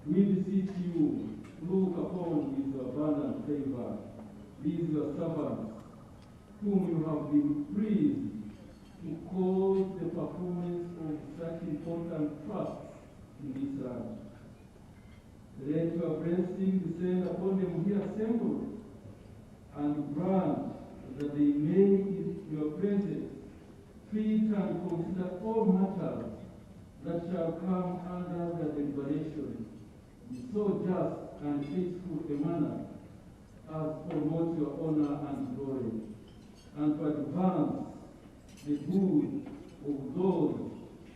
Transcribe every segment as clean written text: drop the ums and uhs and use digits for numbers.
We beseech you, look upon with abundant favor these your servants, whom you have been pleased to cause the performance of such important tasks in this land. Let your blessing descend upon them here assembled, and grant that they may, in your presence, treat and consider all matters that shall come under their deliberation in so just and faithful a manner as promotes your honor and glory, and to advance the good of those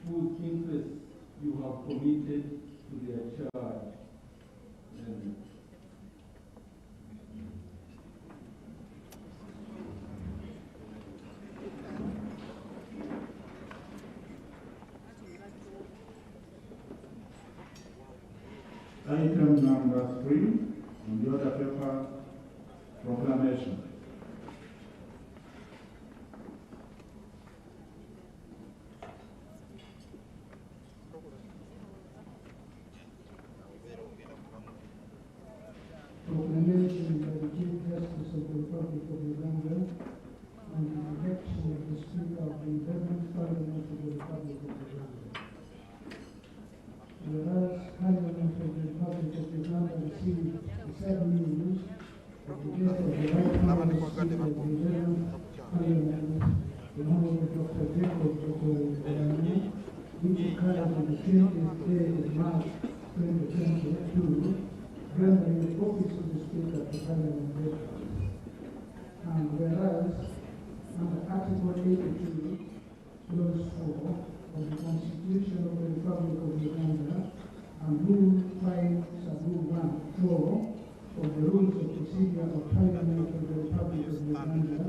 whose interests you have committed to their charge. Amen. Item number 3 on the order paper, proclamation. Proclamation by the Chief Justice of the Republic of Uganda on the election of the Speaker of the 11th Parliament of the Republic of Uganda. Whereas Parliament of the Republic of Uganda received the sad news of the death of the Right Honourable Speaker of the 11th Parliament, the Honourable Dr. Jacob Okoye, which occurred on the 20th day of March 2022, rendering the office of the Speaker to Parliament vacant. And whereas, under Article 82, Clause 4 of the Constitution of the Republic of Uganda and Rule 5, Sub-Rule 1, 4 of the Rules of Procedure of Parliament of the Republic of Uganda,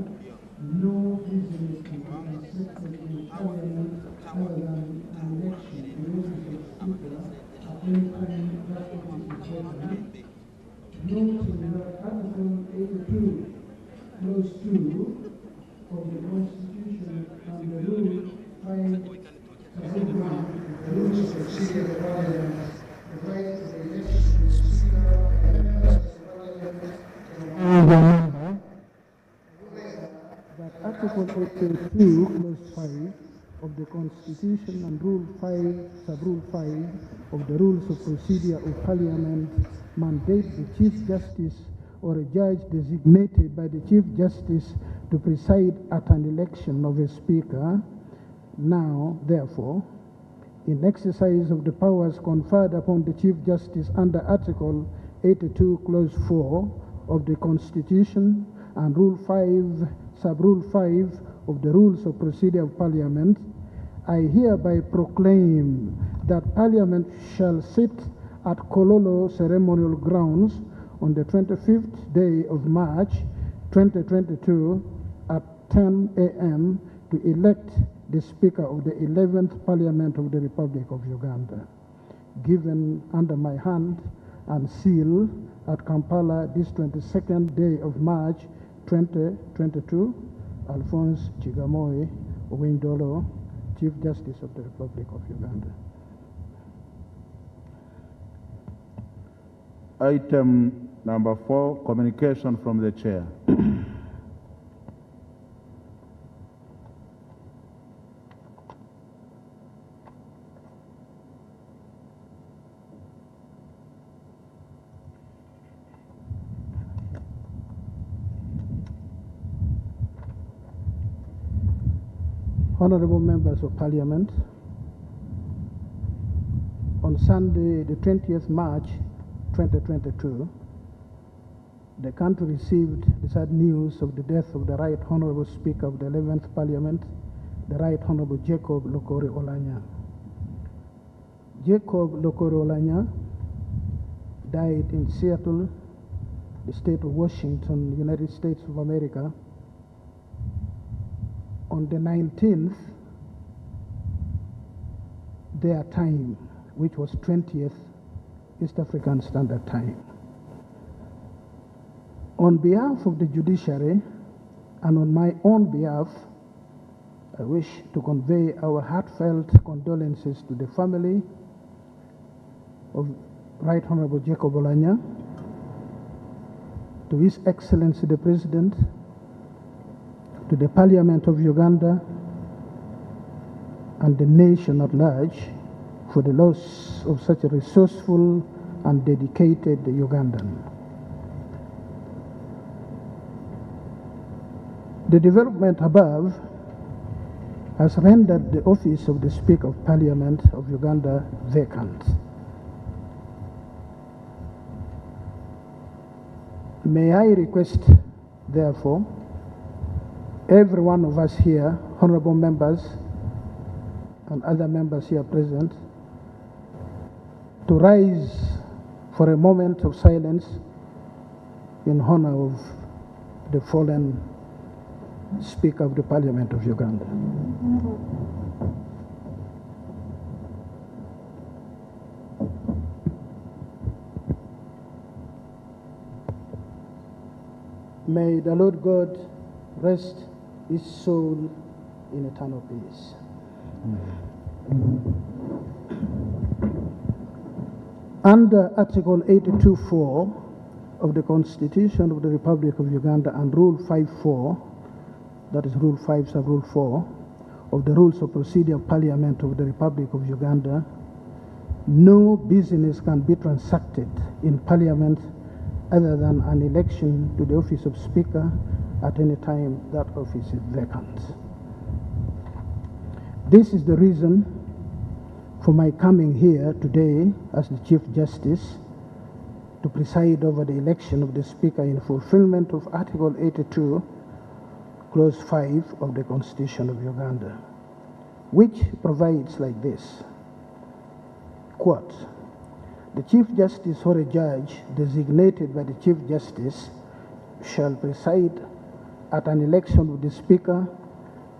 no business can be accepted in Parliament other than an election to the office of Speaker at any time that office is vacant. Noting that Article 82, Clause 2 of the Constitution and the Rule 5, Sub-Rule 1, the Rules of Procedure of Parliament, the right to the election of the Speaker and members of the Parliament that Article 82, Clause 5 of the Constitution and Rule 5, Sub-Rule 5 of the Rules of Procedure of Parliament mandate the Chief Justice or a judge designated by the Chief Justice to preside at an election of a Speaker. Now, therefore, in exercise of the powers conferred upon the Chief Justice under Article 82, Clause 4 of the Constitution and Rule 5, Sub-Rule 5 of the Rules of Procedure of Parliament, I hereby proclaim that Parliament shall sit at Kololo Ceremonial Grounds on the 25th day of March 2022 at 10 a.m. to elect the Speaker of the 11th Parliament of the Republic of Uganda, given under my hand and seal at Kampala this 22nd day of March 2022, Alphonse Chigamoy Owindolo, Chief Justice of the Republic of Uganda. Item number 4, communication from the Chair. Honorable Members of Parliament, on Sunday, the 20th March 2022, the country received the sad news of the death of the Right Honourable Speaker of the 11th Parliament, the Right Honourable Jacob Lokore Olanya. Jacob Lokore Olanya died in Seattle, the state of Washington, United States of America, on the 19th, their time, which was 20th East African Standard Time. On behalf of the judiciary and on my own behalf, I wish to convey our heartfelt condolences to the family of Right Honorable Jacob Olanya, to His Excellency the President, to the Parliament of Uganda, and the nation at large for the loss of such a resourceful and dedicated Ugandan. The development above has rendered the office of the Speaker of Parliament of Uganda vacant. May I request, therefore, every one of us here, honorable members and other members here present, to rise for a moment of silence in honor of the fallen Speaker of the Parliament of Uganda. May the Lord God rest his soul in eternal peace. Under Article 82.4 of the Constitution of the Republic of Uganda and Rule 5.4, that is Rule 5 sub Rule 4, of the Rules of Procedure of Parliament of the Republic of Uganda, no business can be transacted in Parliament other than an election to the office of Speaker at any time that office is vacant. This is the reason for my coming here today as the Chief Justice to preside over the election of the Speaker in fulfillment of Article 82, Clause 5 of the Constitution of Uganda, which provides like this, quote, "The Chief Justice or a judge designated by the Chief Justice shall preside at an election of the Speaker,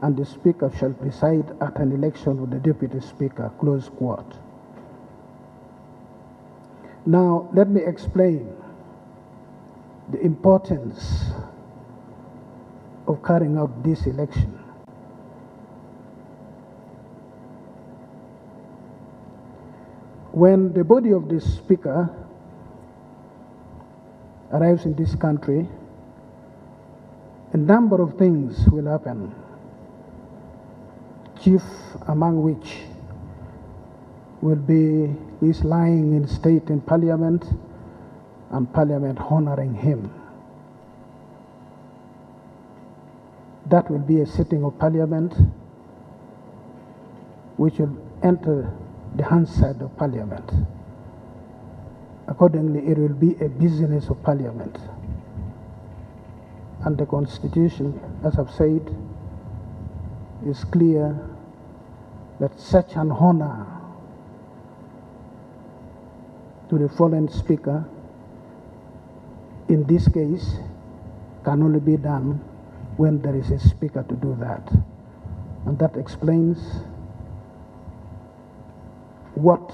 and the Speaker shall preside at an election of the Deputy Speaker," close quote. Now, let me explain the importance of carrying out this election. When the body of the Speaker arrives in this country, a number of things will happen, chief among which will be his lying in state in Parliament and Parliament honoring him. That will be a sitting of Parliament which will enter the Hansard of Parliament. Accordingly, it will be a business of Parliament. And the Constitution, as I've said, is clear that such an honor to the fallen Speaker, in this case, can only be done when there is a Speaker to do that. And that explains what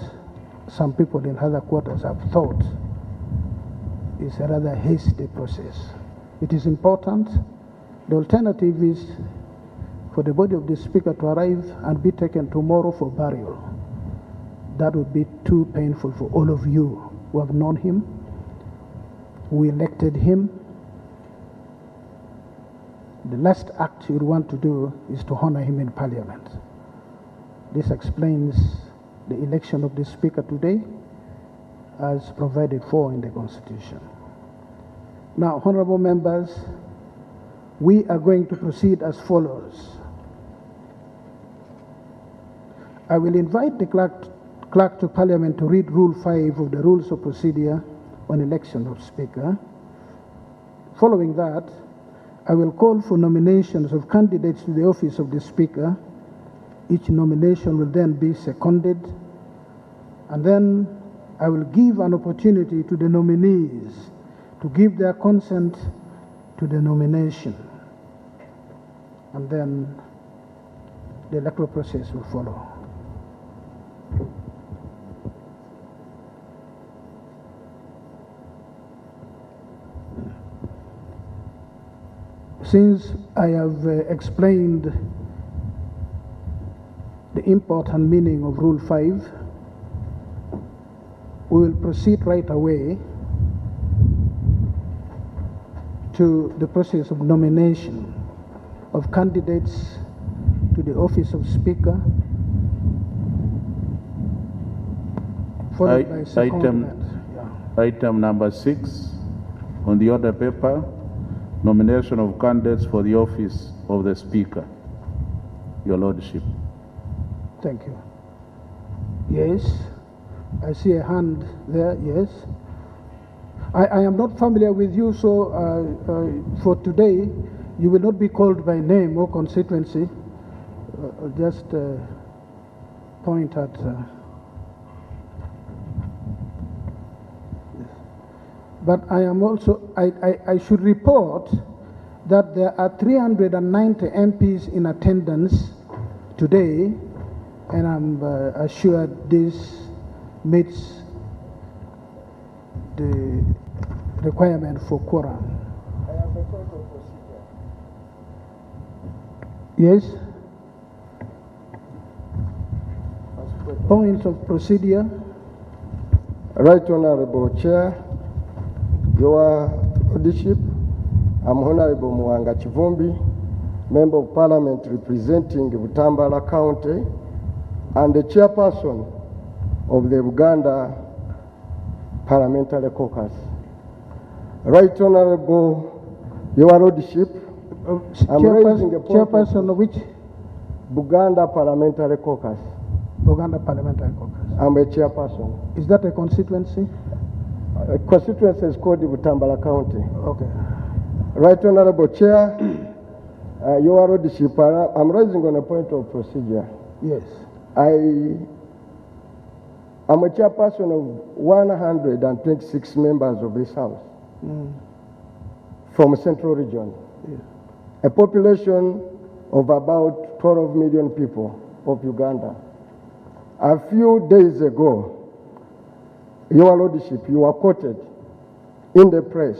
some people in other quarters have thought is a rather hasty process. It is important. The alternative is for the body of the Speaker to arrive and be taken tomorrow for burial. That would be too painful for all of you who have known him, who elected him. The last act you want to do is to honor him in Parliament. This explains the election of the Speaker today as provided for in the Constitution. Now, honorable members, we are going to proceed as follows. I will invite the clerk to Parliament to read Rule 5 of the Rules of Procedure on election of Speaker. Following that, I will call for nominations of candidates to the office of the Speaker. Each nomination will then be seconded, and then I will give an opportunity to the nominees to give their consent to the nomination, and then the electoral process will follow. Since I have explained the import and meaning of Rule 5, we will proceed right away to the process of nomination of candidates to the office of Speaker, followed by secondment. Item number 6 on the order paper, nomination of candidates for the office of the Speaker. Your Lordship. Thank you. Yes, I see a hand there, yes. I am not familiar with you, so for today, you will not be called by name or constituency. Just point at... But I am also, I should report that there are 390 MPs in attendance today, and I'm assured this meets the requirement for quorum. I have a point of procedure. Yes? Points of procedure. Right Honorable Chair, Your Lordship, I'm Honorable Mwanga Chivumbi, Member of Parliament representing Butambala County and the Chairperson of the Uganda Parliamentary Caucus. Right Honorable Your Lordship, I'm raising a point Chairperson of which? Buganda Parliamentary Caucus. Buganda Parliamentary Caucus. I'm a chairperson. Is that a constituency? A constituency is called Butambala County. Okay. Right Honorable Chair, Your Lordship, I'm raising on a point of procedure. Yes. I'm a chairperson of 126 members of this House from Central Region, a population of about 12 million people of Uganda. A few days ago, Your Lordship, you were quoted in the press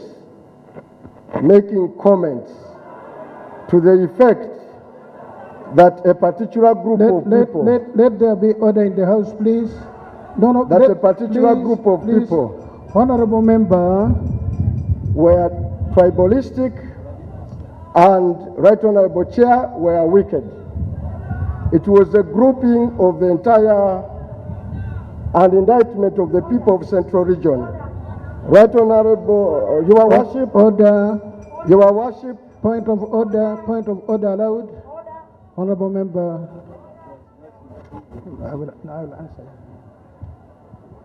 making comments to the effect that a particular group of people... Let there be order in the House, please. No, that a particular group of people... Honorable Member... were tribalistic and Right Honorable Chair were wicked. It was a grouping of the entire and indictment of the people of Central Region. Right Honorable, Your Worship... Order. Your Worship... Point of order allowed. Honorable Member... I will answer.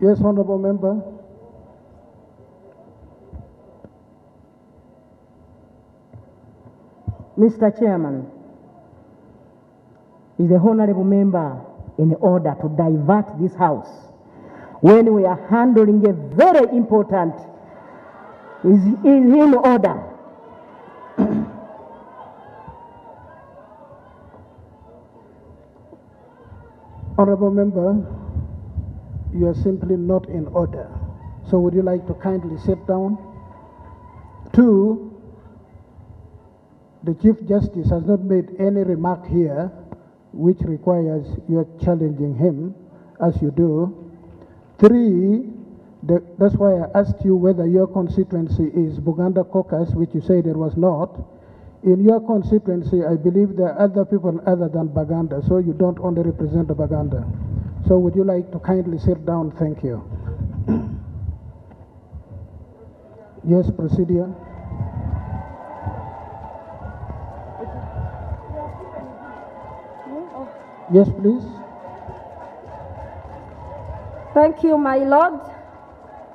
Yes, Honorable Member. Mr. Chairman, is the honorable member in order to divert this House when we are handling a very important, is in order? Honorable Member, you are simply not in order. So would you like to kindly sit down? 2, the Chief Justice has not made any remark here which requires your challenging him, as you do. 3, that's why I asked you whether your constituency is Buganda Caucus, which you said it was not. In your constituency, I believe there are other people other than Baganda, so you don't only represent the Baganda. So would you like to kindly sit down? Thank you. Yes, procedure. Yes, please. Thank you, my Lord,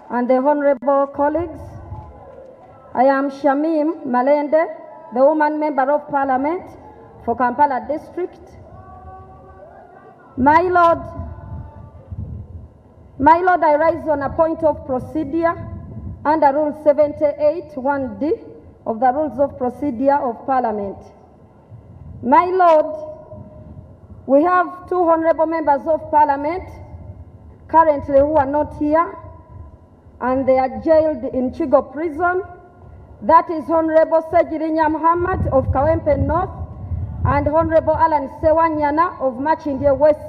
and the honorable colleagues. I am Shamim Malende, the woman member of Parliament for Kampala District. My Lord, I rise on a point of procedure under Rule 78, 1D of the Rules of Procedure of Parliament. My Lord, we have 2 honorable members of Parliament currently who are not here, and they are jailed in Chigo Prison. That is Honorable Sejirinya Muhammad of Kawempe North and Honorable Alan Sewanyana of Machindie West.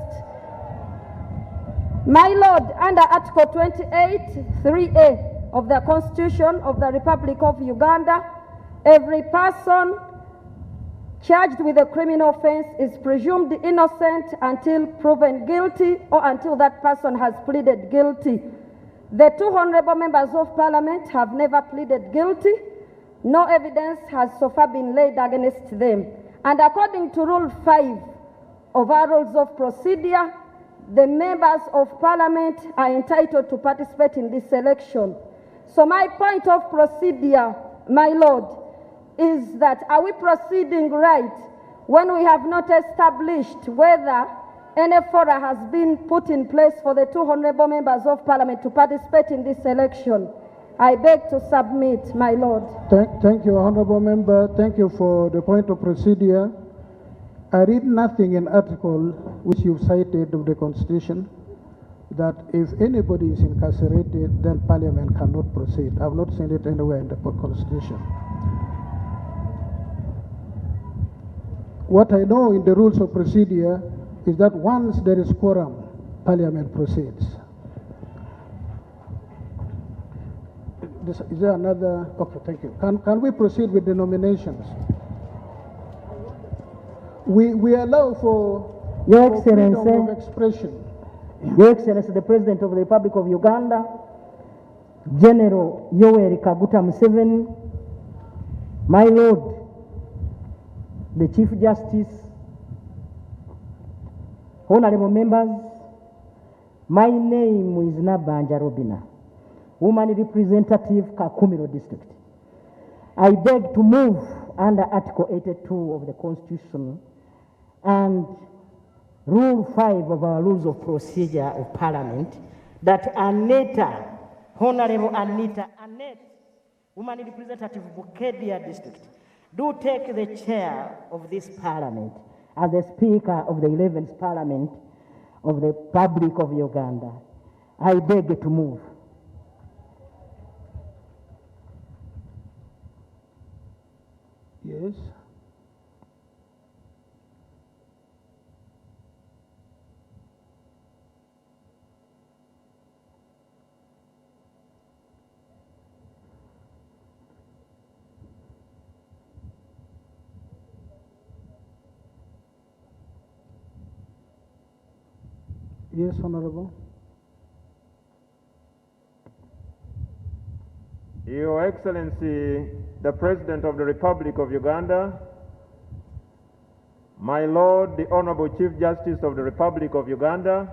My Lord, under Article 28, 3A of the Constitution of the Republic of Uganda, every person charged with a criminal offense is presumed innocent until proven guilty or until that person has pleaded guilty. The two honorable members of parliament have never pleaded guilty. No evidence has so far been laid against them. And according to Rule 5 of our Rules of Procedure, the members of parliament are entitled to participate in this election. So my point of procedure, my Lord, is that are we proceeding right when we have not established whether any fora has been put in place for the two honorable members of parliament to participate in this election? I beg to submit, my Lord. Thank you, honorable member. Thank you for the point of procedure. I read nothing in article which you cited of the Constitution that if anybody is incarcerated, then parliament cannot proceed. I've not seen it anywhere in the Constitution. What I know in the rules of procedure is that once there is quorum, parliament proceeds. Is there another? Okay, thank you. Can we proceed with the nominations? We allow for Your freedom Excellency, of expression. Your Excellency, the President of the Republic of Uganda, General Yoweri Kaguta Museveni, my Lord, the Chief Justice, honorable members, my name is Nabanja Robina, woman representative Kakumiro District. I beg to move under Article 82 of the Constitution and Rule 5 of our Rules of Procedure of Parliament that Aneta, Honorable Aneta Annette, woman representative Bukedia District, do take the chair of this Parliament as the Speaker of the 11th Parliament of the Republic of Uganda. I beg to move. Yes. Yes, Honorable. Your Excellency, the President of the Republic of Uganda, my Lord, the Honorable Chief Justice of the Republic of Uganda,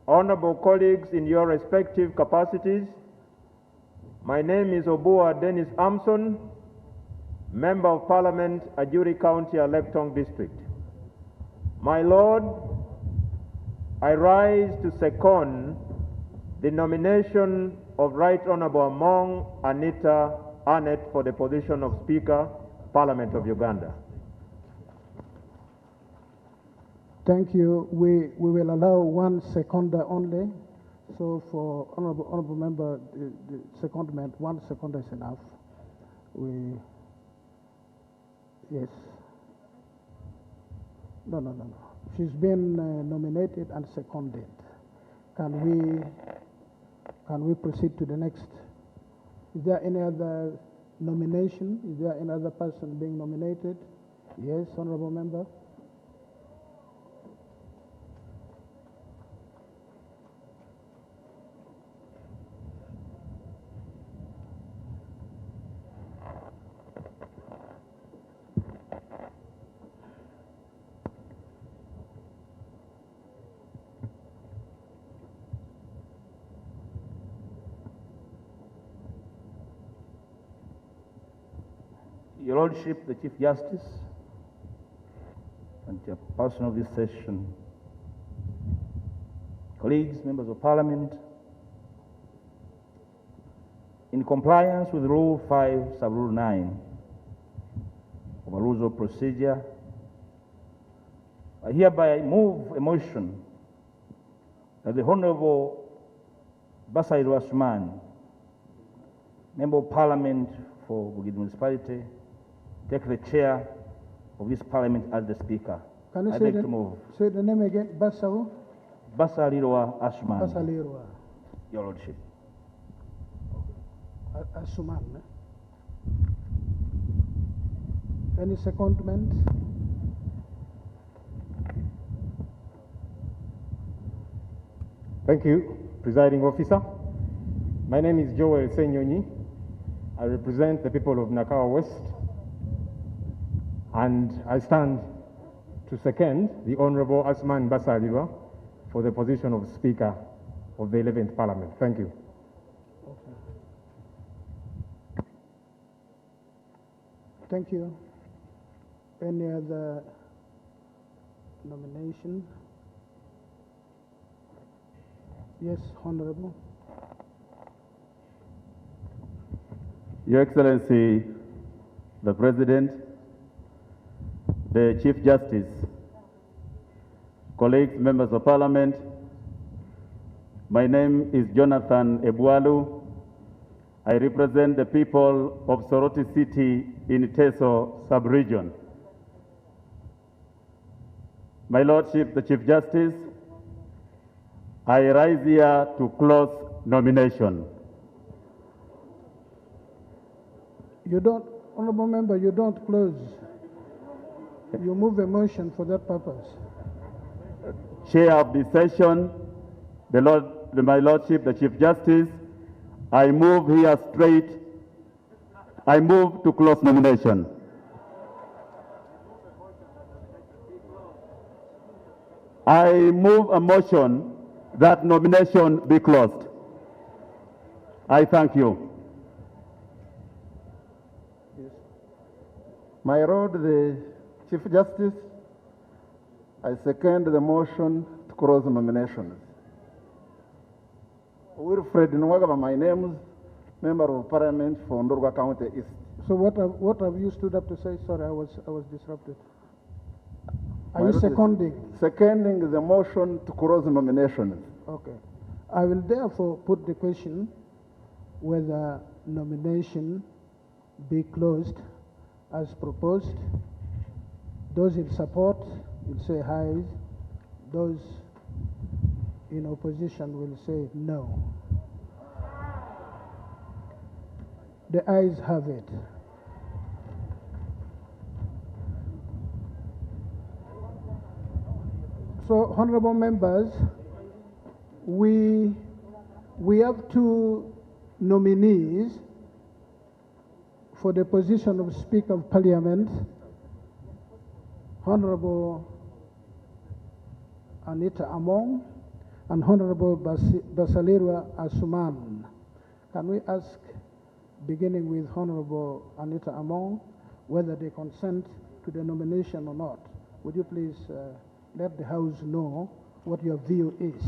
honorable colleagues in your respective capacities, my name is Obua Dennis Amson, Member of Parliament, Ajuri County, Aleptong District. My Lord, I rise to second the nomination of Right Honorable Among Anita Annette for the position of Speaker, Parliament of Uganda. Thank you. We will allow one seconder only. So for honorable member, the secondment, 1 second is enough. Yes. No. She's been nominated and seconded. Can we proceed to the next? Is there any other nomination? Is there any other person being nominated? Yes, honorable member. Your Lordship, the Chief Justice, and chairperson of this session, colleagues, members of Parliament, in compliance with Rule 5, Sub-Rule 9 of our Rules of Procedure, I hereby move a motion that the Honorable Basairu Asman, Member of Parliament for Bugid Municipality, take the chair of this Parliament as the Speaker. Can you I say beg to move. Say the name again, Basau? Basalirwa Ashman. Basalirwa Your Lordship. Asuman. Any secondment? Thank you, Presiding Officer. My name is Joel Senyonyi. I represent the people of Nakawa West, and I stand to second the Honorable Asman Basalirwa for the position of Speaker of the 11th Parliament. Thank you. Okay. Thank you. Any other nomination? Yes, Honorable. Your Excellency, the President, the Chief Justice, colleagues, members of Parliament, my name is Jonathan Ebwalu. I represent the people of Soroti City in Teso sub-region. My Lordship, the Chief Justice, I rise here to close nomination. You don't, Honorable Member, you don't close. You move a motion for that purpose. Chair of the session, my Lordship, the Chief Justice, I move here straight. I move to close nomination. I move a motion that nomination be closed. I thank you. Yes. My Lord, the Chief Justice, I second the motion to close the nominations. Wilfred Nwagaba, my name is Member of Parliament for Ndorwa County East. So what have you stood up to say? Sorry, I was disrupted. Are My you Lord, seconding? Seconding the motion to close the nominations. Okay. I will therefore put the question whether nomination be closed as proposed. Those in support will say aye. Those in opposition will say no. The ayes have it. So, honorable members, we have two nominees for the position of Speaker of Parliament, Honorable Anita Among and Honorable Basalirwa Asuman. Can we ask, beginning with Honorable Anita Among, whether they consent to the nomination or not? Would you please let the House know what your view is?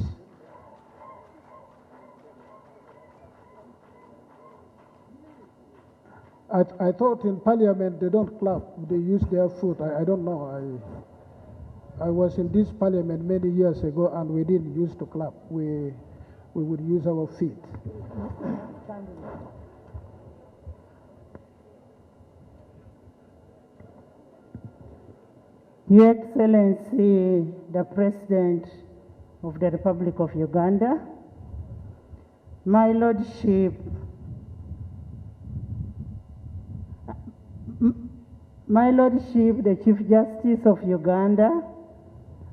I thought in Parliament they don't clap, they use their foot. I don't know. I was in this Parliament many years ago and we didn't used to clap. We would use our feet. Your Excellency, the President of the Republic of Uganda, my Lordship, my Lordship, the Chief Justice of Uganda,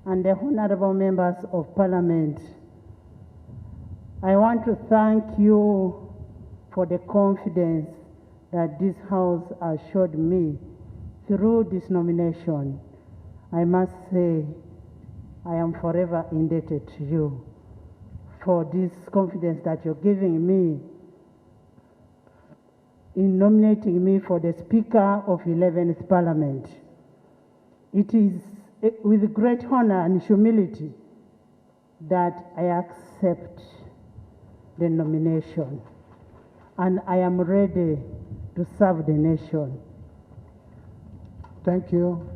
and the honorable members of Parliament, I want to thank you for the confidence that this House has showed me through this nomination. I must say, I am forever indebted to you for this confidence that you're giving me in nominating me for the Speaker of 11th Parliament. It is with great honor and humility that I accept the nomination, and I am ready to serve the nation. Thank you.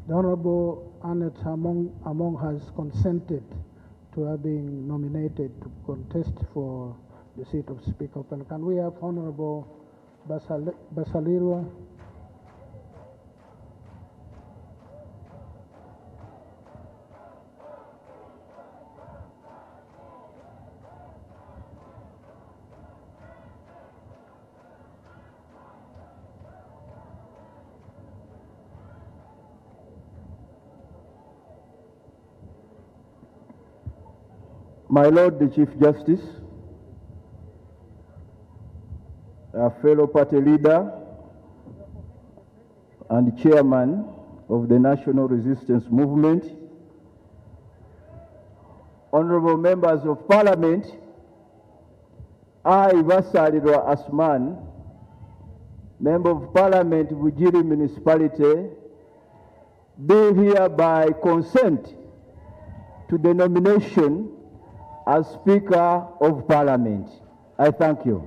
The Honorable Annette Among has consented to her being nominated to contest for the seat of Speaker. Can we have Honorable Basalirwa? My Lord the Chief Justice, a fellow party leader and chairman of the National Resistance Movement, honorable members of Parliament, I, Basalirwa Asman, Member of Parliament, Bugiri Municipality, do hereby consent to the nomination as Speaker of Parliament. I thank you.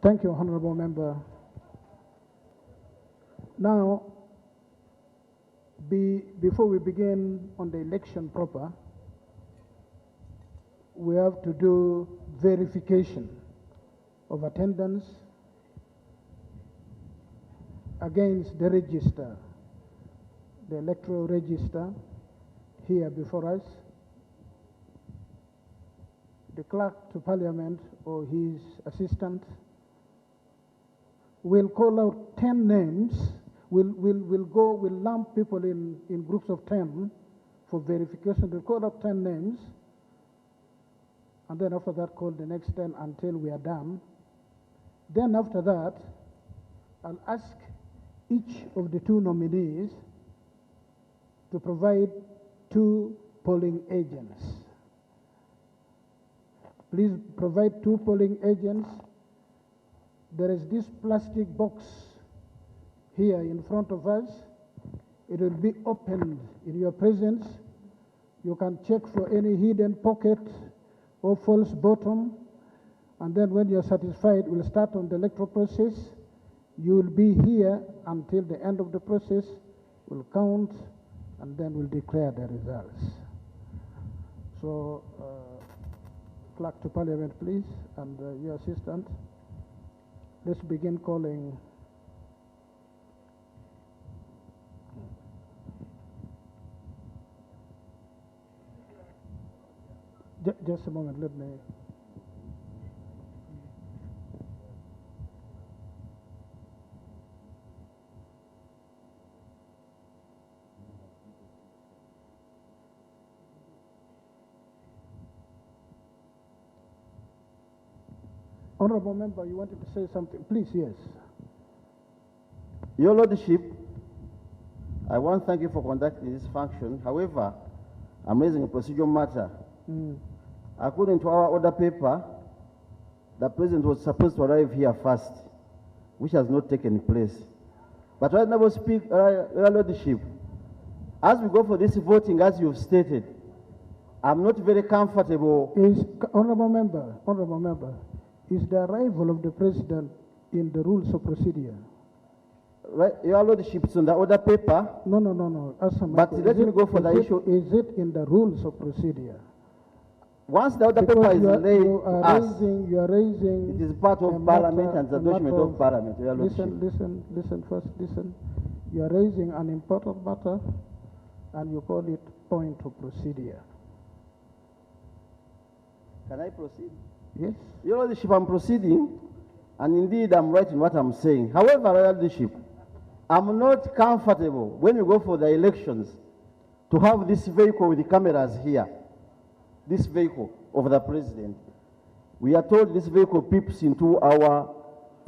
Thank you, Honorable Member. Now, before we begin on the election proper, we have to do verification of attendance against the register, the electoral register here before us. The clerk to Parliament or his assistant will call out 10 names. We'll lump people in groups of 10 for verification. They'll call out 10 names, and then after that call the next 10 until we are done. Then after that, I'll ask each of the 2 nominees to provide 2 polling agents. Please provide 2 polling agents. There is this plastic box here in front of us. It will be opened in your presence. You can check for any hidden pocket or false bottom. And then when you're satisfied, we'll start on the electoral process. You will be here until the end of the process. We'll count and then we'll declare the results. So, Clerk to Parliament, please, and your assistant. Let's begin calling. Just a moment, let me. Honorable Member, you wanted to say something? Please, yes. Your Lordship, I want to thank you for conducting this function. However, I'm raising a procedural matter. According to our order paper, the President was supposed to arrive here first, which has not taken place. But right now, Your Lordship, as we go for this voting, as you've stated, I'm not very comfortable. Honorable Member, is the arrival of the President in the rules of procedure? Right, Your Lordship, it's on the order paper. No. But let me go for the issue. Is it in the rules of procedure? Once the order paper is laid to us, you are raising. It is part of Parliament and the document of Parliament. Your Lordship. Listen first. You are raising an important matter, and you call it point of procedure. Can I proceed? Yes. Your Lordship, I'm proceeding, and indeed I'm right in what I'm saying. However, Your Lordship, I'm not comfortable when we go for the elections to have this vehicle with the cameras here, this vehicle of the President. We are told this vehicle peeps into our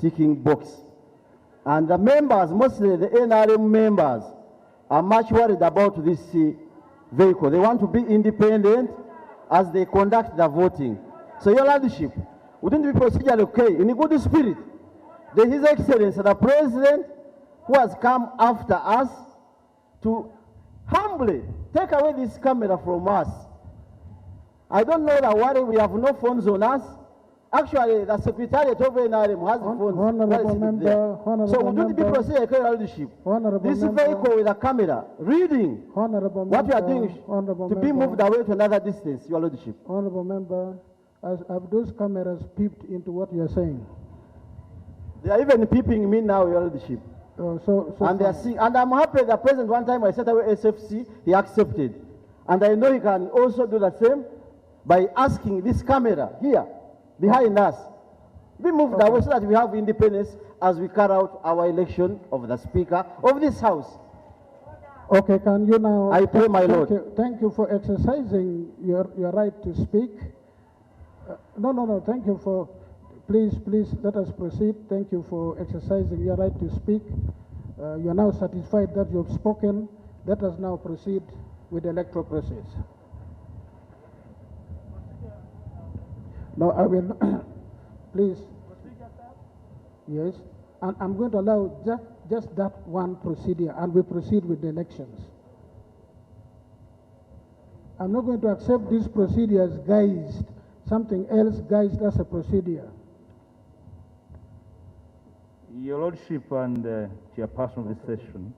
ticking box. And the members, mostly the NRM members, are much worried about this vehicle. They want to be independent as they conduct the voting. So, Your Lordship, wouldn't it be procedurally okay, in a good spirit, that His Excellency, the President, who has come after us, to humbly take away this camera from us? I don't know that worry, we have no phones on us. Actually, the Secretariat of NRM has phones. Honorable Member, so wouldn't it be procedurally, Your Lordship? This vehicle with a camera, reading what we are doing to be moved away to another distance, Your Lordship. Honorable Member, have those cameras peeped into what you are saying? They are even peeping me now, Your Lordship. And they are seeing, and I'm happy the President, one time I set away SFC, he accepted. And I know he can also do the same by asking this camera here, behind us, be moved away so that we have independence as we carry out our election of the Speaker of this House. Okay, can you now... I pray, my Lord. Thank you for exercising your right to speak. No, thank you for... Please, let us proceed. Thank you for exercising your right to speak. You are now satisfied that you have spoken. Let us now proceed with the electoral process. Now, I will... Please. Yes. And I'm going to allow just that one procedure, and we proceed with the elections. I'm not going to accept this procedure as guised, something else guised as a procedure. Your Lordship and Chairperson of this session,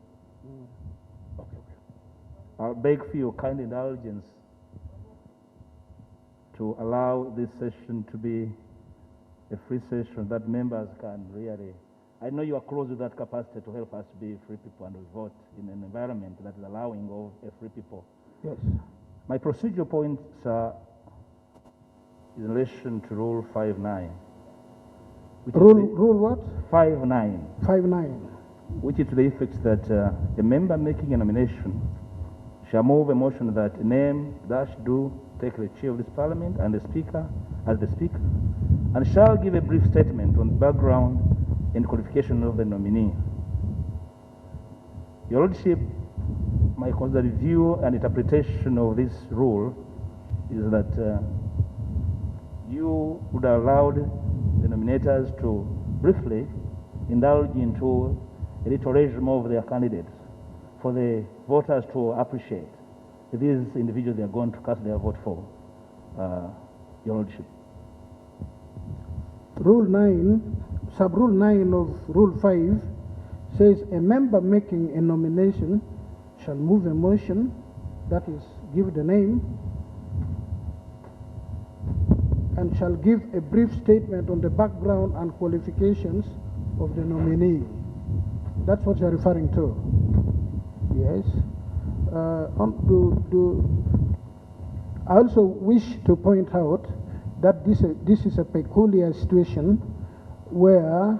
I'll beg for your kind indulgence to allow this session to be a free session that members can really... I know you are close to that capacity to help us be free people and we vote in an environment that is allowing of a free people. Yes. My procedural points are in relation to Rule 5.9. Rule what? 5.9. 5.9. Which is to the effect that a member making a nomination shall move a motion that name do take the chair of this parliament and the speaker as the speaker, and shall give a brief statement on the background and qualification of the nominee. Your Lordship, my considered view and interpretation of this rule is that you would have allowed the nominators to briefly indulge into a little regime of their candidates for the voters to appreciate these individuals they are going to cast their vote for, Your Lordship. Rule 9, sub-rule 9 of Rule 5 says a member making a nomination shall move a motion, that is, give the name, and shall give a brief statement on the background and qualifications of the nominee. That's what you're referring to. Yes. I also wish to point out that this is a peculiar situation where,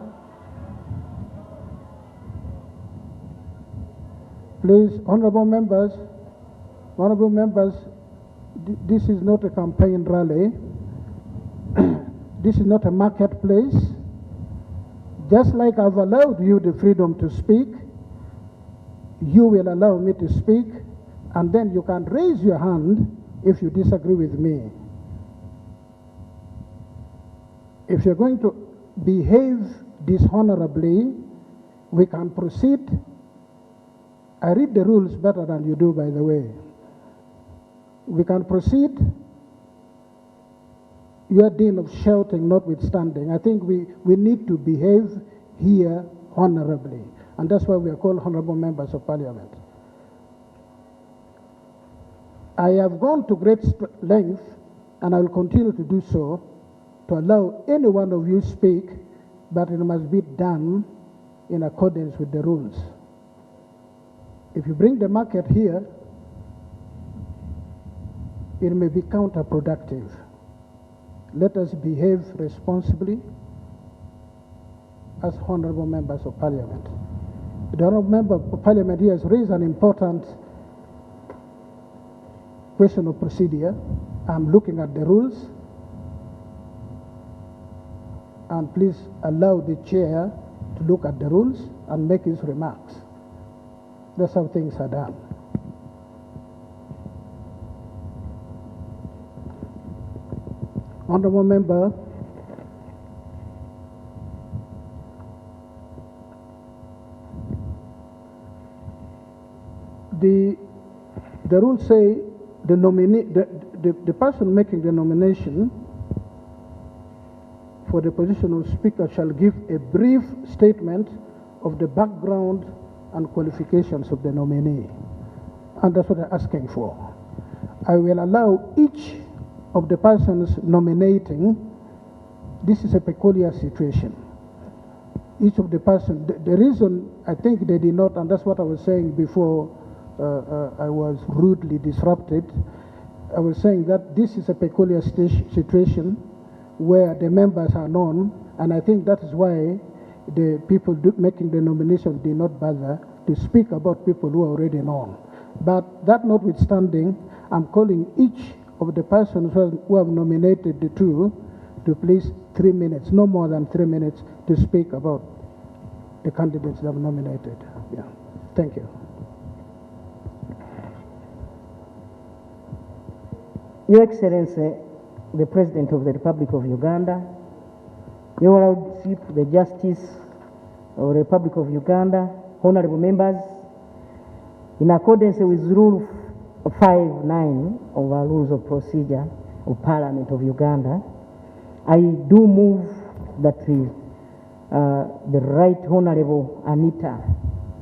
please, honorable members, this is not a campaign rally. This is not a marketplace. Just like I've allowed you the freedom to speak, you will allow me to speak, and then you can raise your hand if you disagree with me. If you're going to behave dishonorably, we can proceed. I read the rules better than you do, by the way. We can proceed. Your deal of shouting notwithstanding, I think we need to behave here honorably. And that's why we are called honorable members of parliament. I have gone to great length, and I will continue to do so, to allow any one of you speak, but it must be done in accordance with the rules. If you bring the market here, it may be counterproductive. Let us behave responsibly as honorable members of parliament. The honorable member of parliament here has raised an important question of procedure. I'm looking at the rules, and please allow the chair to look at the rules and make his remarks. That's how things are done. Honorable member, the rules say the nominee, the person making the nomination for the position of speaker shall give a brief statement of the background and qualifications of the nominee. And that's what I'm asking for. I will allow each of the persons nominating. This is a peculiar situation. Each of the person, the reason I think they did not, and that's what I was saying before I was rudely disrupted, I was saying that this is a peculiar situation where the members are known And I think that is why the people making the nomination did not bother to speak about people who are already known. But that notwithstanding, I'm calling each of the persons who have nominated the two to please 3 minutes, no more than 3 minutes, to speak about the candidates they have nominated. Yeah. Thank you. Your Excellency, the President of the Republic of Uganda, Your Lordship, the Justice of the Republic of Uganda, honorable members, in accordance with Rule 5(9) of our Rules of Procedure of Parliament of Uganda, I do move that the Right Honorable Anita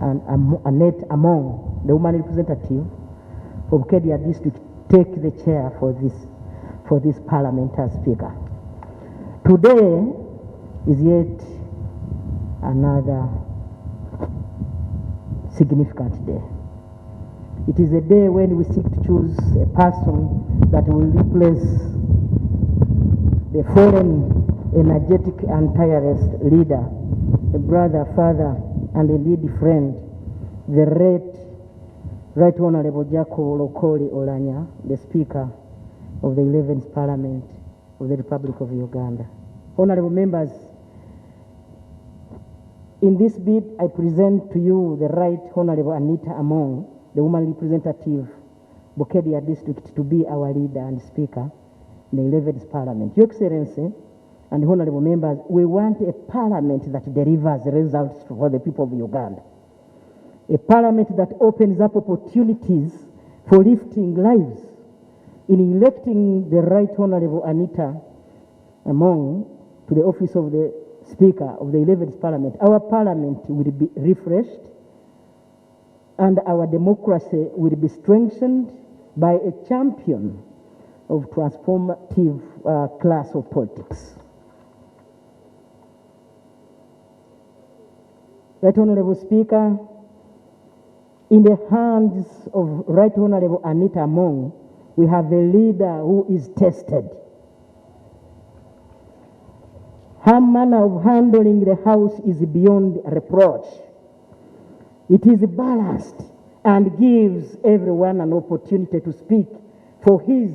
and Annette Among, the woman representative of Kedia District, take the chair for this Parliament as Speaker. Today is yet another significant day. It is a day when we seek to choose a person that will replace the fallen, energetic and tireless leader, a brother, father, and indeed friend, the Right Honorable Jacob Lokoli Olanya, the Speaker of the 11th Parliament of the Republic of Uganda. Honorable members, in this bid, I present to you the Right Honorable Anita Among, the woman representative, Bukedia District, to be our leader and Speaker in the 11th Parliament. Your Excellency and honorable members, we want a Parliament that delivers results for the people of Uganda. A Parliament that opens up opportunities for lifting lives. In electing the Right Honorable Anita Among to the office of the Speaker of the 11th Parliament, our Parliament will be refreshed and our democracy will be strengthened by a champion of transformative class of politics. Right Honorable Speaker, in the hands of Right Honorable Anita Among, we have a leader who is tested. Her manner of handling the House is beyond reproach. It is balanced and gives everyone an opportunity to speak for his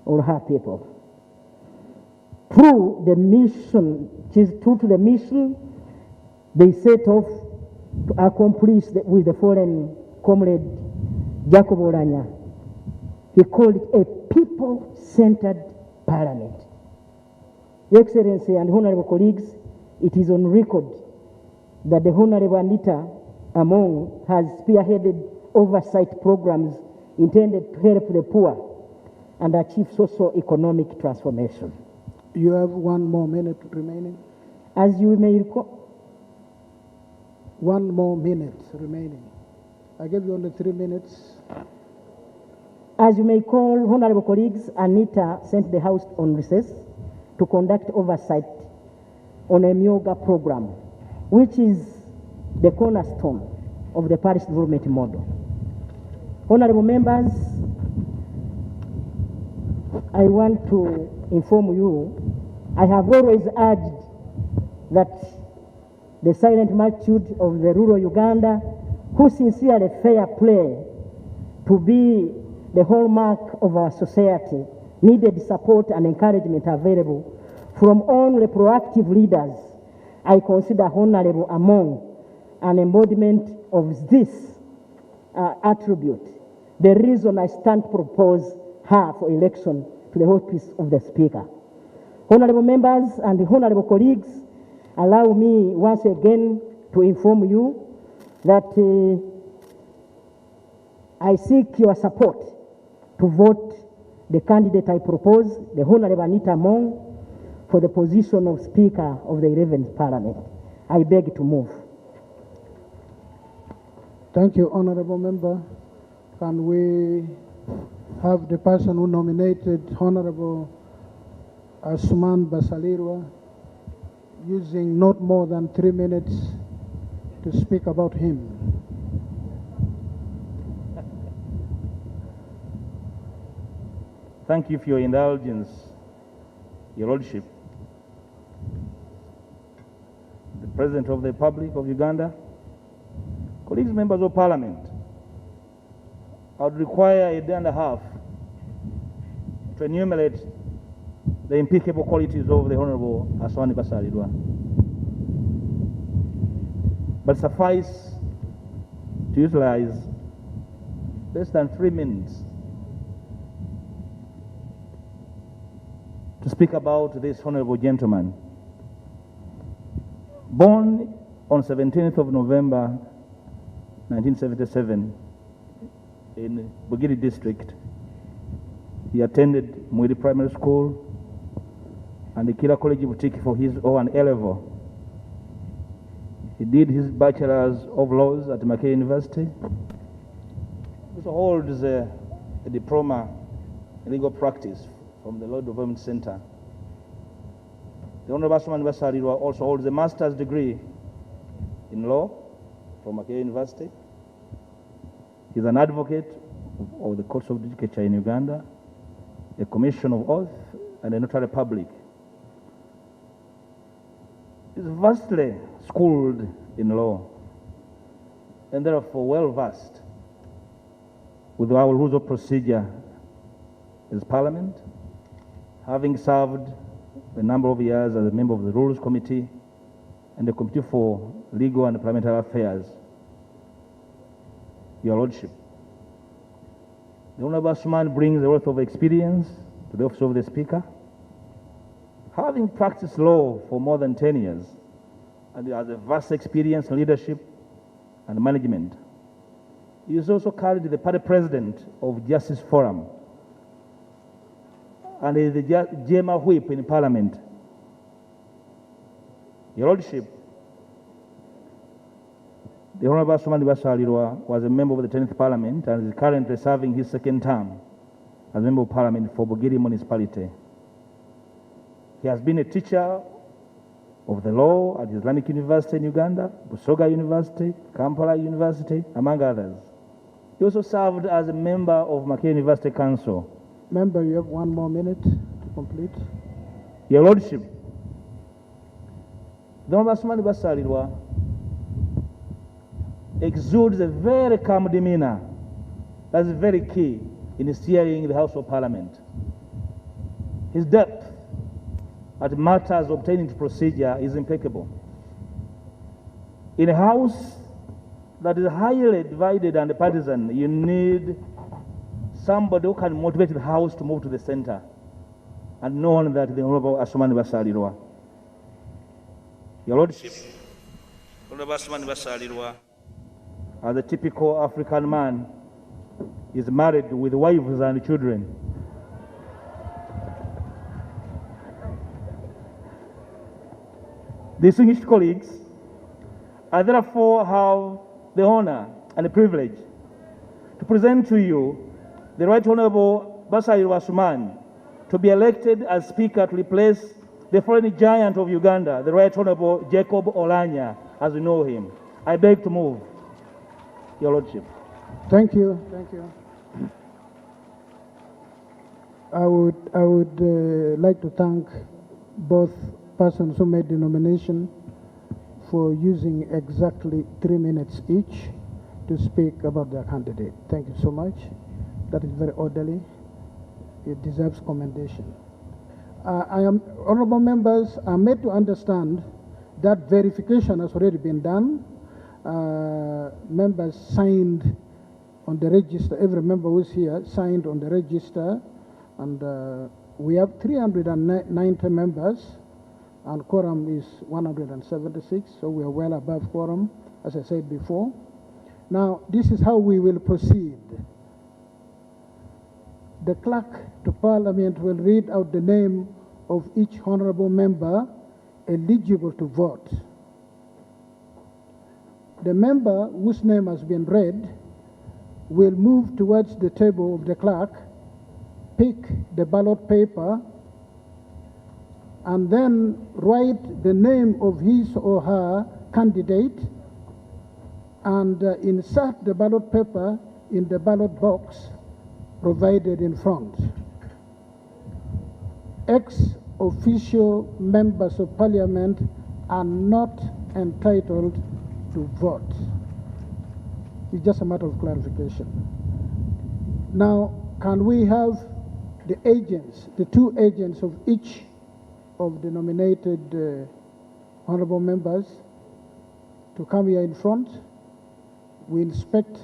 or her people. True to the mission they set off to accomplish with the foreign comrade Jacob Olanya. He called it a people-centered parliament. Your Excellency and honorable colleagues, it is on record that the Honorable Anita Among has spearheaded oversight programs intended to help the poor and achieve socio-economic transformation. You have 1 more minute remaining. As you may recall, 1 more minute remaining. I gave you only 3 minutes. As you may call, honorable colleagues, Anita sent the House on recess to conduct oversight on a Myoga program, which is the cornerstone of the parish development model. Honorable members, I want to inform you, I have always urged that the silent multitude of the rural Uganda, who sincerely fair play to be the hallmark of our society, needed support and encouragement available from only proactive leaders. I consider Honorable Among an embodiment of this attribute. The reason I stand to propose her for election to the office of the Speaker. Honorable members and honorable colleagues, allow me once again to inform you that I seek your support to vote the candidate I propose, the Honorable Anita Among, for the position of Speaker of the 11th Parliament. I beg to move. Thank you, honorable member. Can we have the person who nominated Honorable Asuman Basalirwa using not more than 3 minutes to speak about him? Thank you for your indulgence, Your Lordship. President of the Republic of Uganda, colleagues, members of Parliament, I would require a day and a half to enumerate the impeccable qualities of the Honorable Aswani Basalirwa. But suffice to utilize less than 3 minutes to speak about this honorable gentleman. Born on 17th of November 1977 in Bugiri district, he attended Mwiri Primary School and the Kira College Boutique for his O&A level. He did his Bachelor's of Laws at Mackay University. He also holds a diploma in legal practice from the Law Development Center. The Honorable Aswani Basalirwa also holds a master's degree in law from Mackay University. He's an advocate of the courts of judicature in Uganda, a commission of oath, and a notary public. He's vastly schooled in law and therefore well versed with our rules of procedure as Parliament, having served a number of years as a member of the Rules Committee and the Committee for Legal and Parliamentary Affairs. Your Lordship, the Honorable Aswani brings a wealth of experience to the office of the Speaker. Having practiced law for more than 10 years, and he has a vast experience in leadership and management. He is also currently the party president of Justice Forum, and is the JMA whip in Parliament. Your Lordship, the Honorable Aswani Basalirwa was a member of the 10th Parliament and is currently serving his second term as a member of Parliament for Bugiri Municipality. He has been a teacher of the law at Islamic University in Uganda, Busoga University, Kampala University, among others. He also served as a member of Mackay University Council. Member, you have 1 more minute to complete. Your Lordship, the Honorable Aswani Basalirwa exudes a very calm demeanor. That's very key in steering the House of Parliament. His depth at matters obtaining to procedure is impeccable. In a House that is highly divided and partisan, you need somebody who can motivate the House to move to the center, and known that the Honorable Aswani Basalirwa. Your Lordship, Honorable Aswani Basalirwa, as a typical African man, is married with wives and children. Distinguished colleagues, I therefore have the honor and the privilege to present to you the Right Honorable Basalirwa Aswani to be elected as Speaker to replace the fallen giant of Uganda, the Right Honorable Jacob Olanya, as we know him. I beg to move, Your Lordship. Thank you. Thank you. I would like to thank both persons who made the nomination for using exactly 3 minutes each to speak about their candidate. Thank you so much. That is very orderly. It deserves commendation. Honorable members, I'm made to understand that verification has already been done. Members signed on the register. Every member who's here signed on the register, and we have 390 members, and quorum is 176, so we are well above quorum, as I said before. Now, this is how we will proceed. The clerk to Parliament will read out the name of each honorable member eligible to vote. The member whose name has been read will move towards the table of the clerk, pick the ballot paper, and then write the name of his or her candidate and insert the ballot paper in the ballot box provided in front. Ex-officio members of Parliament are not entitled to vote. It's just a matter of clarification. Now, can we have the agents, the two agents of each of the nominated honorable members to come here in front? We inspect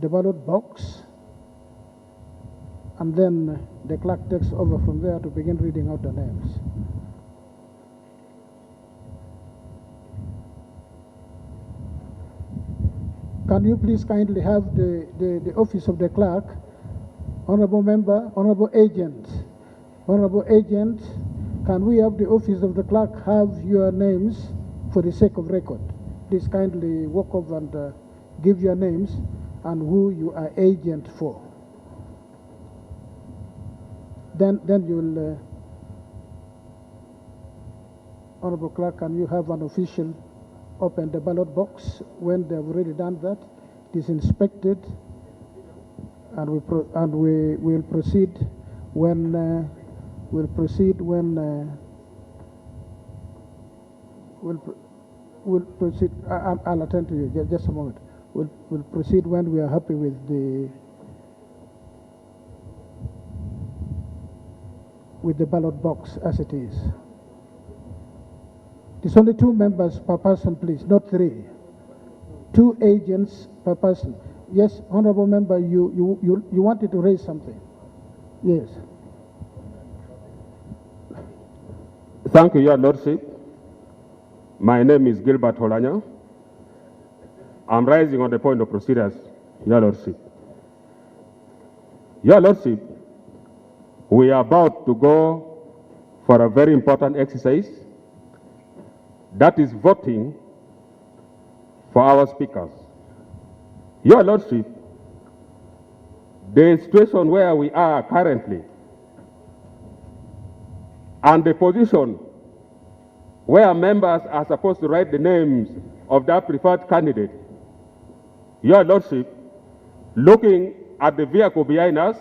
the ballot box, and then the clerk takes over from there to begin reading out the names. Can you please kindly have the office of the clerk, honorable member, honorable agent, can we have the office of the clerk have your names for the sake of record? Please kindly walk over and give your names and who you are agent for. Then you'll, honorable clerk, can you have an official open the ballot box? When they've already done that, it is inspected, and we will proceed when we'll proceed I'll attend to you. Just a moment. We'll proceed when we are happy with the ballot box as it is. It's only 2 members per person, please, not 3. 2 agents per person. Yes, honorable member, you wanted to raise something. Yes. Thank you, Your Lordship. My name is Gilbert Holanya. I'm rising on the point of procedures, Your Lordship. Your Lordship, we are about to go for a very important exercise, that is voting for our speakers. Your Lordship, the situation where we are currently and the position where members are supposed to write the names of their preferred candidate, Your Lordship, looking at the vehicle behind us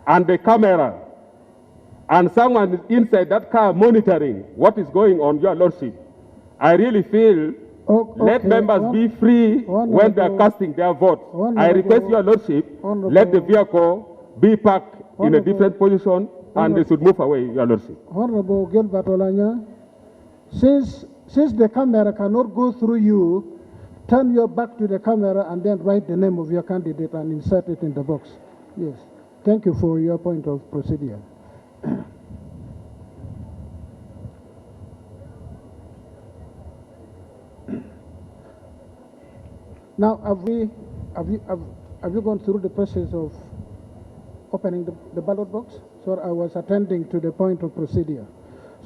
and the camera, and someone is inside that car monitoring what is going on, Your Lordship, I really feel let members be free when they are casting their vote. I request Your Lordship, let the vehicle be parked in a different position and they should move away, Your Lordship. Honorable Gilbert Olanya, since the camera cannot go through you, turn your back to the camera and then write the name of your candidate and insert it in the box. Yes. Thank you for your point of procedure. Now, have you gone through the process of opening the ballot box? So I was attending to the point of procedure.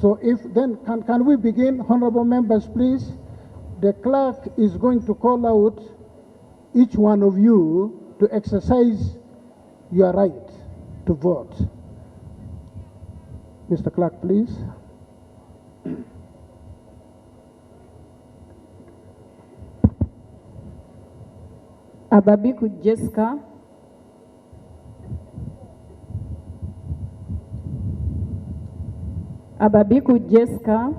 So if then, can we begin, honorable members, please? The clerk is going to call out each one of you to exercise your right to vote. Mr. Clerk, please. Ababiku Jessica. Ababiku Jessica.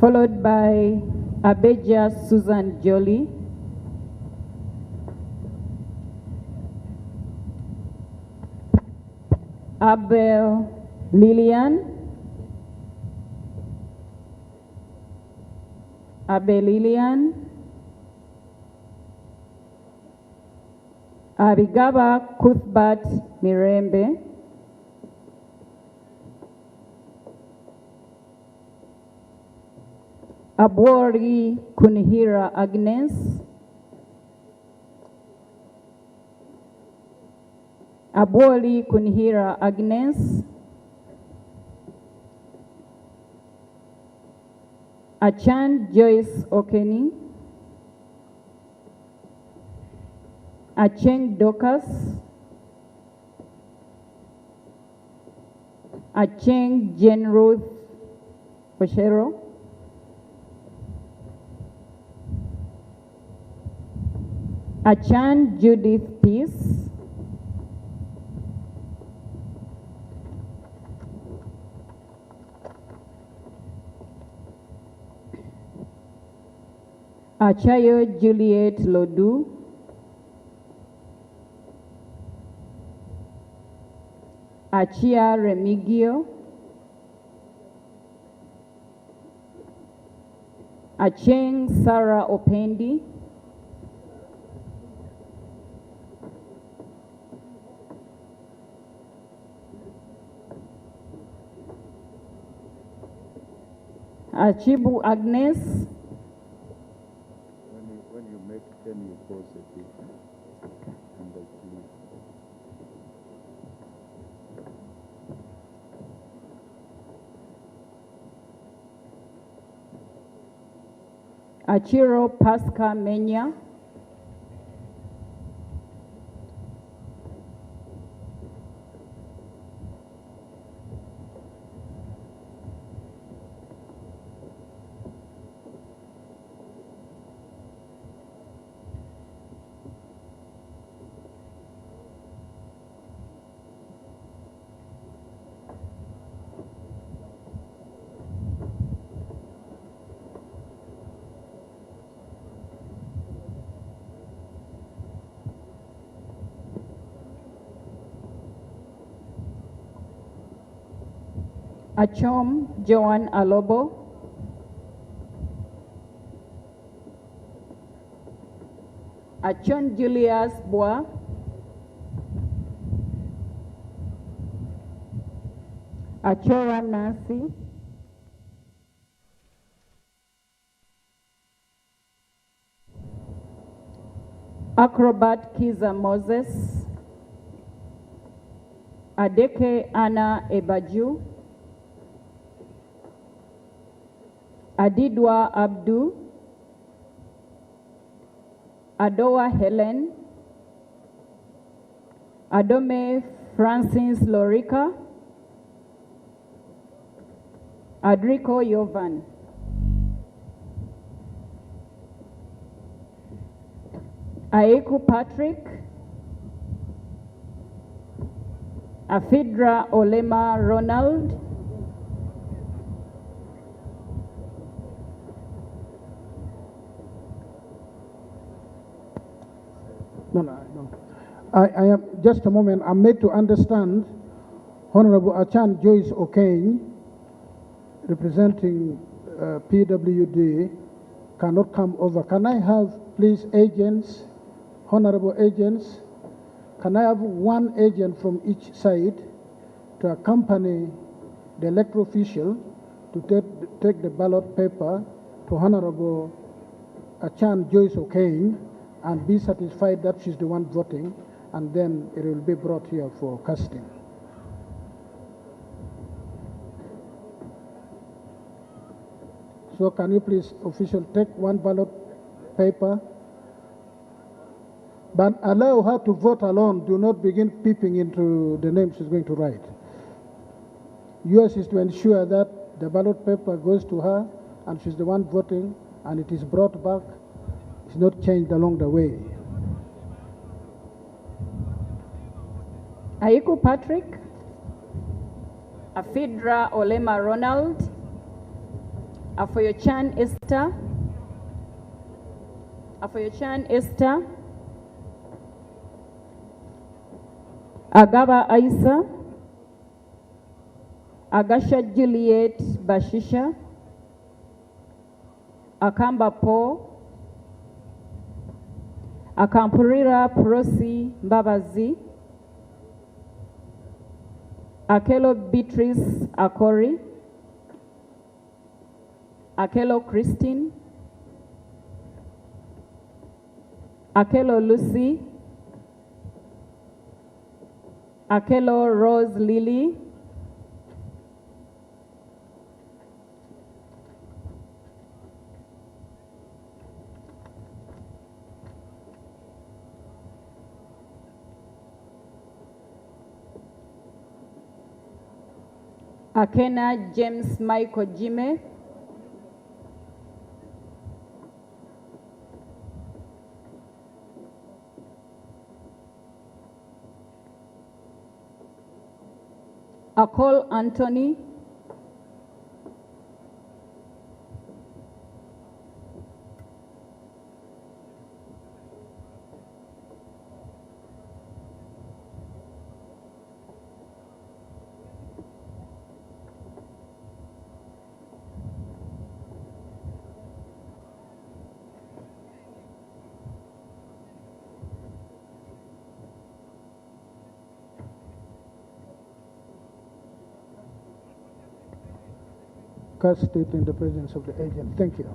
Followed by Abeja Susan Jolie. Abel Lillian. Abel Lillian. Abigaba Cuthbert Mirembe. Abwori Kunihira Agnes. Abwori Kunihira Agnes. Achan Joyce Okeni. Acheng Dorcas. Acheng Jane Ruth Oshero. Achan Judith Peace. Achayo Juliet Lodu. Achia Remigio. Acheng Sarah Opendi. Achibu Agnes. When you make 10, you pause a bit. And I leave. Achiro Pasca Menya. Achom Joan Alobo. Achon Julius Bois. Achora Nancy. Acrobat Kiza Moses. Adeke Anna Ebaju. Adidwa Abdu. Adoa Helen. Adome Francis Lorica. Adrico Yovan. Aeku Patrick. Afidra Olema Ronald. No. I am, just a moment, I'm made to understand Honorable Achan Joyce O'Kane, representing PWD, cannot come over. Can I have, please, agents, honorable agents, can I have one agent from each side to accompany the electoral official to take the ballot paper to Honorable Achan Joyce O'Kane and be satisfied that she's the one voting, and then it will be brought here for casting. So can you please, official, take one ballot paper, but allow her to vote alone. Do not begin peeping into the name she's going to write. Yours is to ensure that the ballot paper goes to her and she's the one voting, and it is brought back. It's not changed along the way. Aiku Patrick. Afidra Olema Ronald. Afoyochan Esther. Afoyochan Esther. Agaba Aisa. Agasha Juliet Bashisha. Akamba Po. Akampurira Prosi Mbabazi. Akelo Beatrice Akori. Akelo Christine. Akelo Lucy. Akelo Rose Lily. Akena James Michael Jime. Akol Anthony. Cast it in the presence of the agent. Thank you.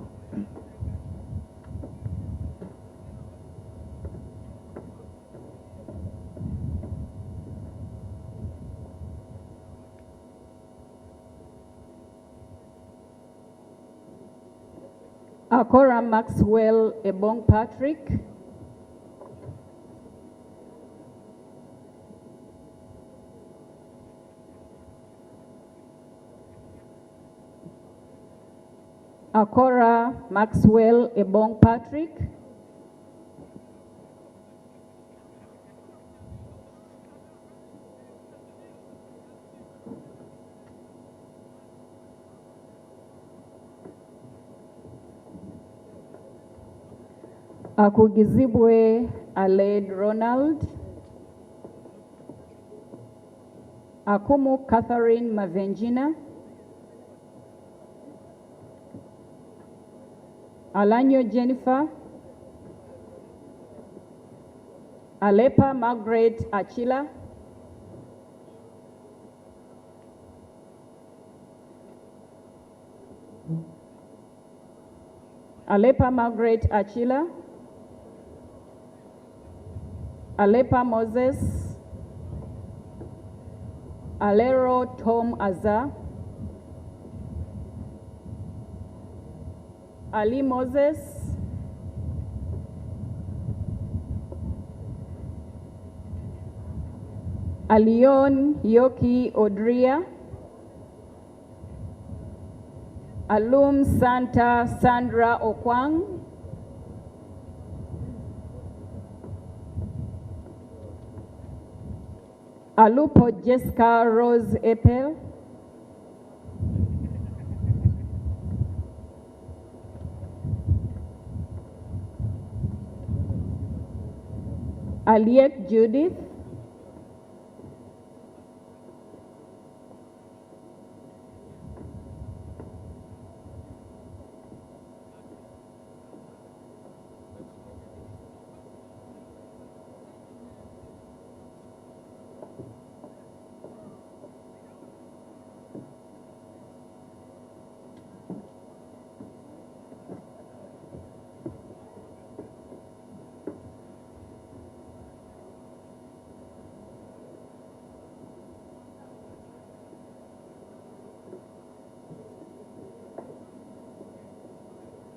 Akora Maxwell Ebong Patrick. Akora Maxwell Ebong Patrick. Akugizibwe Aled Ronald. Akumu Catherine Mavenjina. Alanyo Jennifer. Alepa Margaret Achila. Alepa Margaret Achila. Alepa Moses. Alero Tom Azar. Ali Moses. Alion Yoki Odria. Alum Santa Sandra Okwang. Alupo Jessica Rose Epel. Aliek Judith.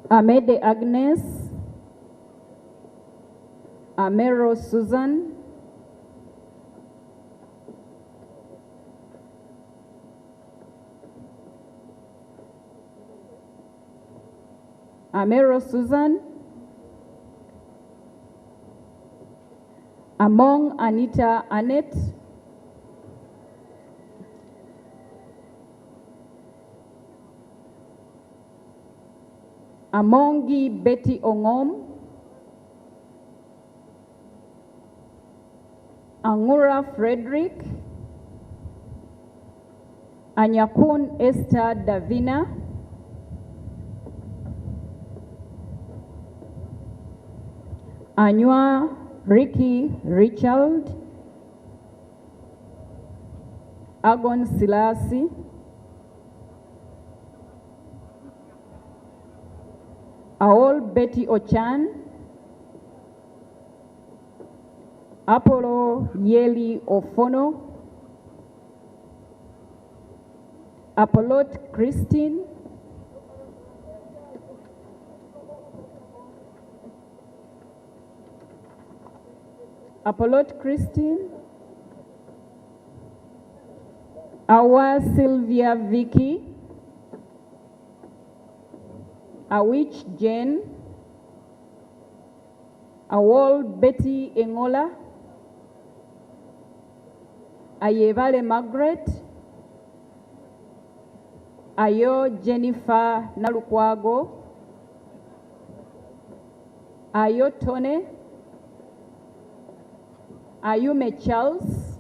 Amede Agnes. Amero Susan. Amero Susan. Among Anita Annette. Amongi Betty Ongom. Angura Frederick. Anyakun Esther Davina. Anywa Ricky Richard. Agon Silasi. Aol Betty Ochan. Apollo Yeli Ofono. Apollot Christine. Apollot Christine. Awa Sylvia Vicky, Awich Jane, Awol Betty Engola, Ayevale Margaret, Ayo Jennifer Nalukwago, Ayo Tone, Ayume Charles,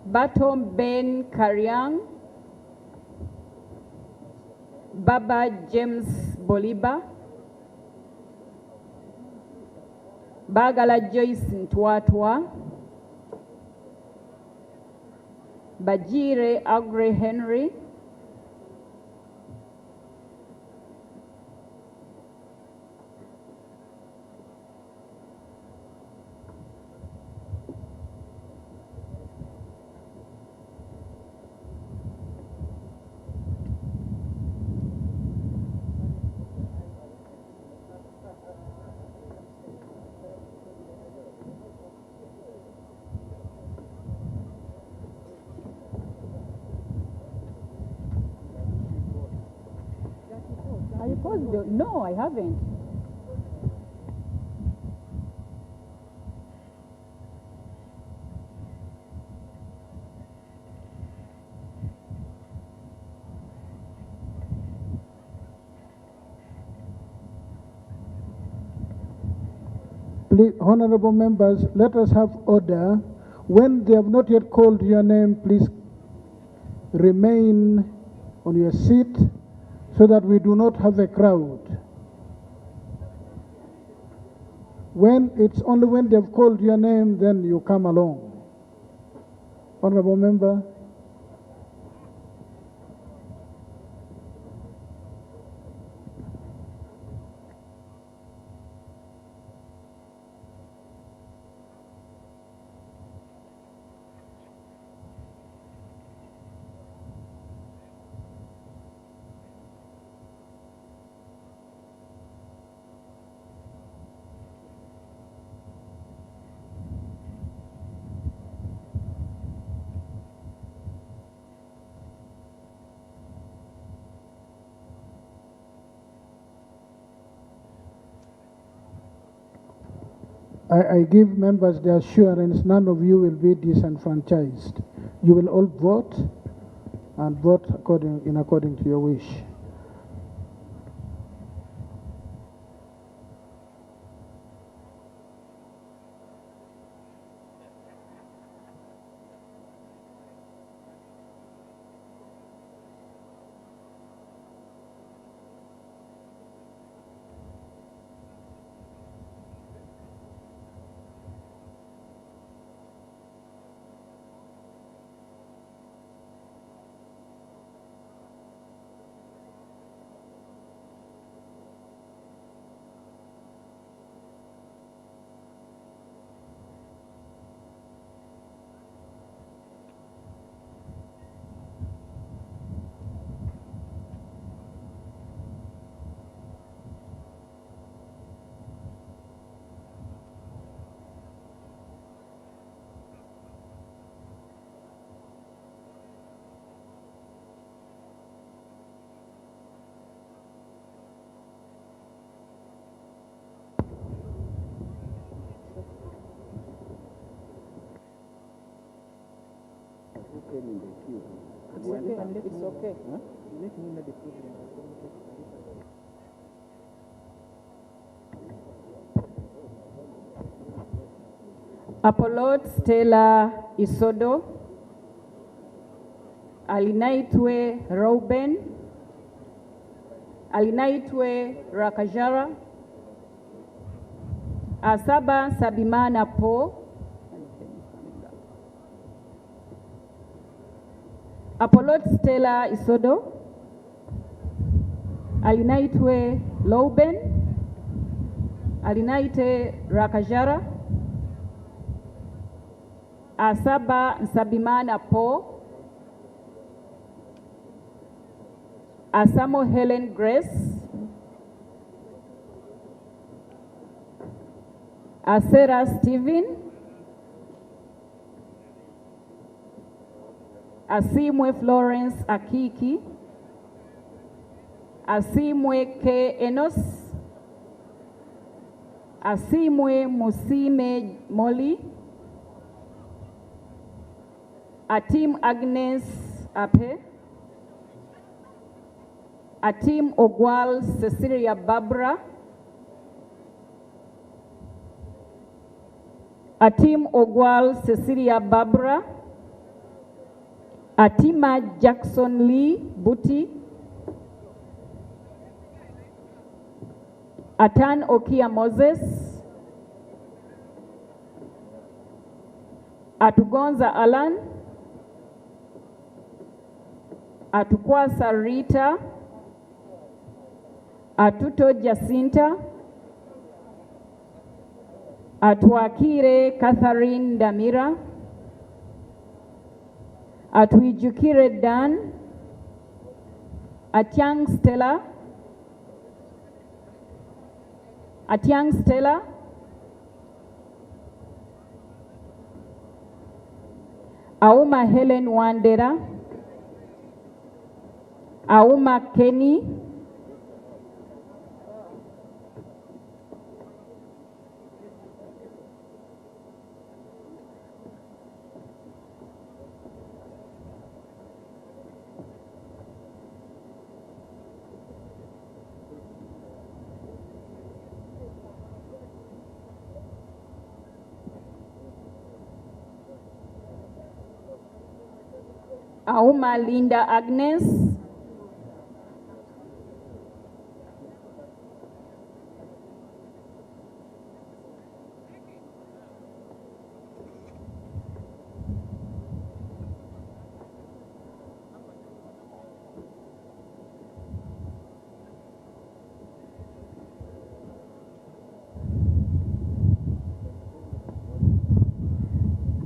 Batom Ben Karyang, Baba James Boliba, Bagala Joyce Ntwatwa, Bajire Agre Henry, no, I haven't. Please, honorable members, let us have order. When they have not yet called your name, please remain on your seat so that we do not have a crowd. When it's only when they've called your name, then you come along. Honorable member. I give members the assurance none of you will be disenfranchised. You will all vote and vote according to your wish. It's okay. Huh? Apollo Stella Isodo, Alinaitwe Reuben, Alinaitwe Rakajara, Asaba Sabimana Po, Apollo Stella Isodo, Alinaitwe Reuben, Alinaite Rakajara, Asaba Sabimana Po, Asamo Helen Grace, Asera Stephen, Asimwe Florence Akiki, Asimwe K. Enos, Asimwe Musime Molly, Atim Agnes Ape, Atim Ogwal Cecilia Barbara, Atim Ogwal Cecilia Barbara, Atima Jackson Lee Buti, Atan Okia Moses, Atugonza Alan, Atukwasa Rita, Atuto Jacinta, Atuakire Catherine Damira, Atuijukire Dan, Atiang Stella, Auma Helen Wandera, Auma Kenny, Auma Linda Agnes,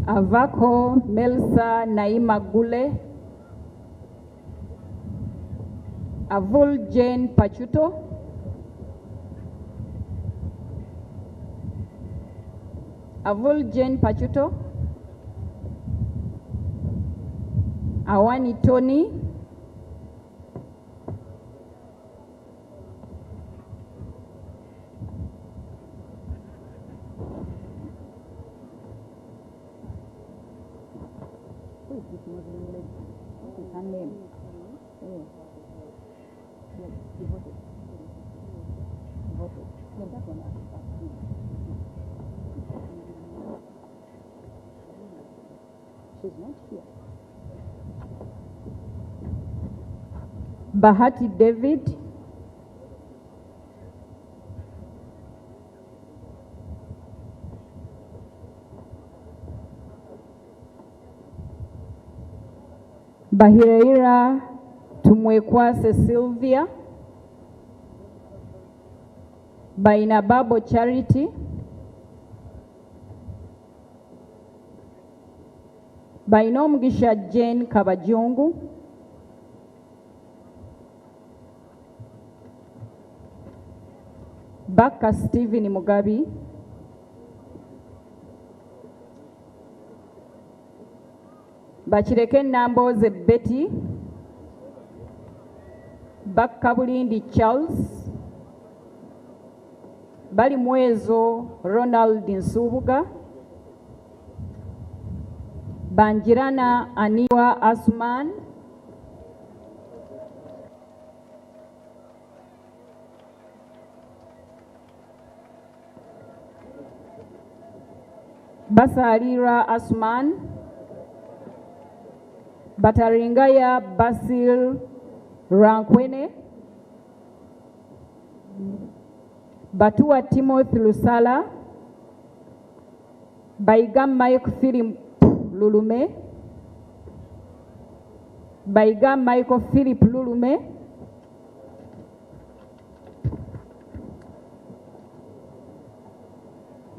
Avako Melsa Naima Gule, Avul Jane Pachuto, Awani Tony, Bahati David, Bahireira Tumwekwase Sylvia, Bainababo Charity, Bainomgisha Jane Kabajungu, Baka Stephen Mugabi, Bachireke Namboze Betty, Bakabulindi Charles, Bali Mwezo Ronald Nsubuga, Banjirana Aniwa Asman, Basalira Asman, Bataringaya Basil Rankwene, Batua Timothy Lusala, Baigam Mike Philip Lulume, Baigam Michael Philip Lulume,